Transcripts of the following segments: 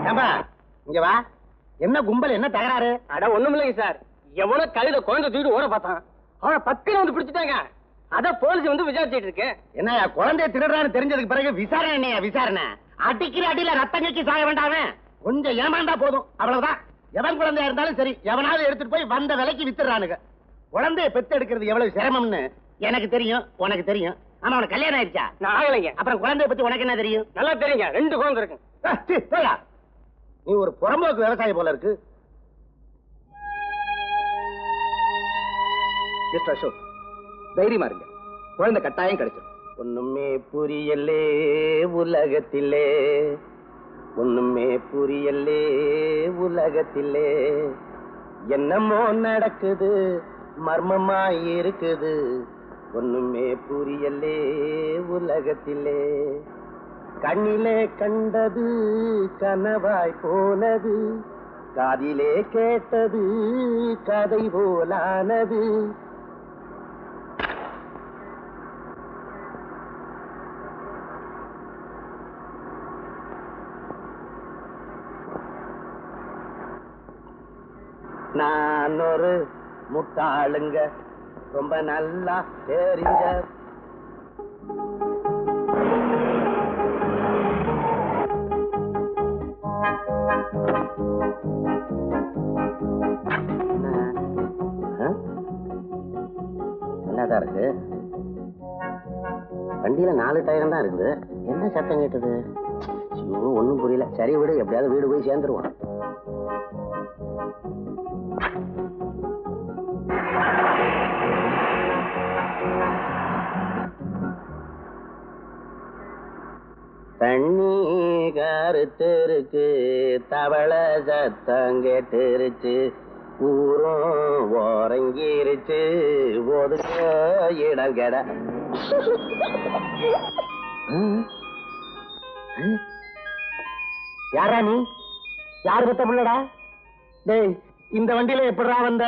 ஏம்பா இங்க வா. என்ன கும்பல், என்ன தகராறு? அட ஒண்ணும் இல்லைங்க சார். எவனோ கழுத குழந்தை தூக்கிட்டு ஓட பார்த்தான். அவனை பக்கத்துல வந்து பிடிச்சிட்டாங்க. அதான் போலீஸ் வந்து விசாரிச்சுட்டு இருக்கு. என்ன குழந்தைய திருடுறான்னு தெரிஞ்சதுக்கு பிறகு விசாரணை என்னையா விசாரணை? அடிக்கிற அடியில ரத்தங்கைக்கு சாக வேண்டாமே. கொஞ்சம் ஏமாந்தா போதும், அவ்வளவுதான். எவன் குழந்தையா இருந்தாலும் சரி, எவனாவது எடுத்துட்டு போய் வந்த விலைக்கு வித்துறானுங்க. குழந்தைய பெத்து எடுக்கிறது எவ்வளவு சிரமம்னு எனக்கு தெரியும், உனக்கு தெரியும். ஆமா, உனக்கு கல்யாணம் ஆயிடுச்சா? நான் ஆகலைங்க. அப்புறம் குழந்தைய பத்தி உனக்கு என்ன தெரியும்? நல்லா தெரியுங்க, 2 குழந்தை இருக்கு. நீ ஒரு புறம்போக்கு விவசாயி போல இருக்கு. மிஸ்டர் அசோக், தைரியமா இருங்க. குழந்தை கட்டாயம் கிடைச்சிடும். ஒண்ணுமே புரியலே உலகத்திலே, ஒண்ணுமே புரியலே உலகத்திலே, என்னமோ நடக்குது மர்மமாய் இருக்குது, ஒண்ணுமே புரியலே உலகத்திலே. கண்ணிலே கண்டது கனவாய் போனது, காதிலே கேட்டது கதை போலானது. நான் ஒரு முட்டாளுங்க, ரொம்ப நல்லா தெரிஞ்ச. நல்லாதான் இருக்கு. வண்டியில 4 டயரும் தான் இருக்குது. என்ன சத்தம் கேட்டது? ஒன்னும் புரியல. சரி விடு, எப்படியாவது வீடு போய் சேர்ந்துருவான். தண்ணி கருத்திருக்கு, தவள சத்தம் கேட்டுருச்சு, ஊரும் ஓரங்கிருச்சு, ஒதுக்க இடம் கெட. யாரா நீ? யாரு பத்த பிள்ளடா? டேய், இந்த வண்டியில எப்படிடா வந்த?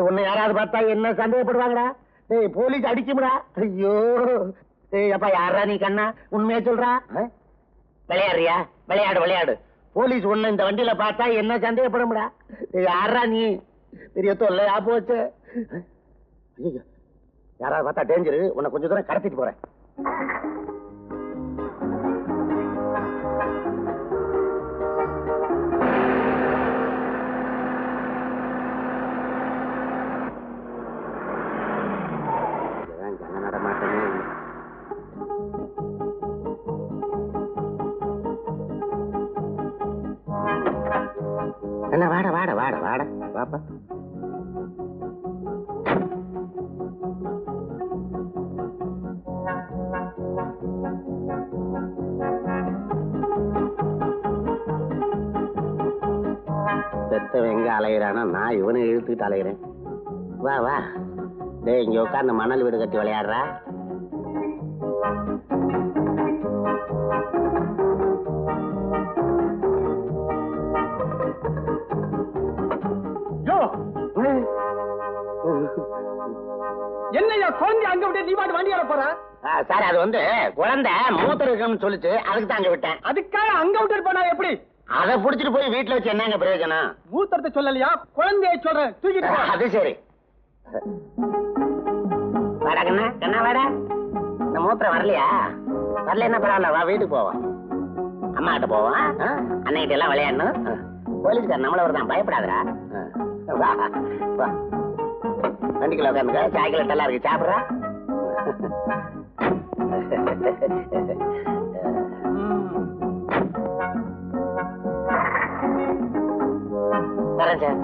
உன்னை யாராவது பார்த்தா என்ன சந்தேகப்படுவாங்கடா? டேய், போலீஸ் அடிக்கும்டா. ஐயோ டேய், அப்பா யாரா நீ? கண்ணா, உண்மையா சொல்றா? விளையாடுறியா? விளையாடு விளையாடு. போலீஸ் உன்னை இந்த வண்டியில பார்த்தா என்ன சந்தேகப்படும்டா? யாரா நீ? பெரிய தொல்லையா போச்சு. யாராவது பார்த்தா டேஞ்சரு. உன்னை கொஞ்சம் தூரம் கடத்திட்டு போறேன். ஜன நடமாட்டமே. என்ன வாட வாட வாட வாட பாப்பா. பெத்தவன் எங்க அலையிறானா, நான் இவனை இழுத்துக்கிட்டு அலையிறேன். வா வா. டேய், இங்க உட்கார்ந்து மணல் வீடு கட்டி விளையாடுறா. என்னையா குழந்தை அங்க விட்டு நீ பாட்டு வண்டி போற? சார், அது வந்து குழந்தை மூத்தம் இருக்குன்னு சொல்லிச்சு, அதுக்கு தான் அங்க விட்டேன். அதுக்காக அங்க விட்டு போனா எப்படி? அதை புடிச்சிட்டு போய் வீட்டுல வச்சு என்னங்க பிரயோஜனம்? மூத்தத்தை சொல்லலையா, குழந்தைய சொல்றேன், தூக்கிட்டு போ. அது சரி. வாடா கண்ணா, கண்ணா வாடா. இந்த மூத்திரம் வரலையா? வரல என்ன பரவாயில்ல, வா வீட்டுக்கு போவோம். அம்மா கிட்ட போவோம். அன்னைகிட்ட எல்லாம் விளையாடணும். போலீஸ்கார் நம்மள வருதான், பயப்படாதரா. வா வா. வண்டிக்குள்ள உட்காந்துக்க, சாய்க்கில் எல்லாம் இருக்கு, சாப்பிடுறா. வரேன் சார்.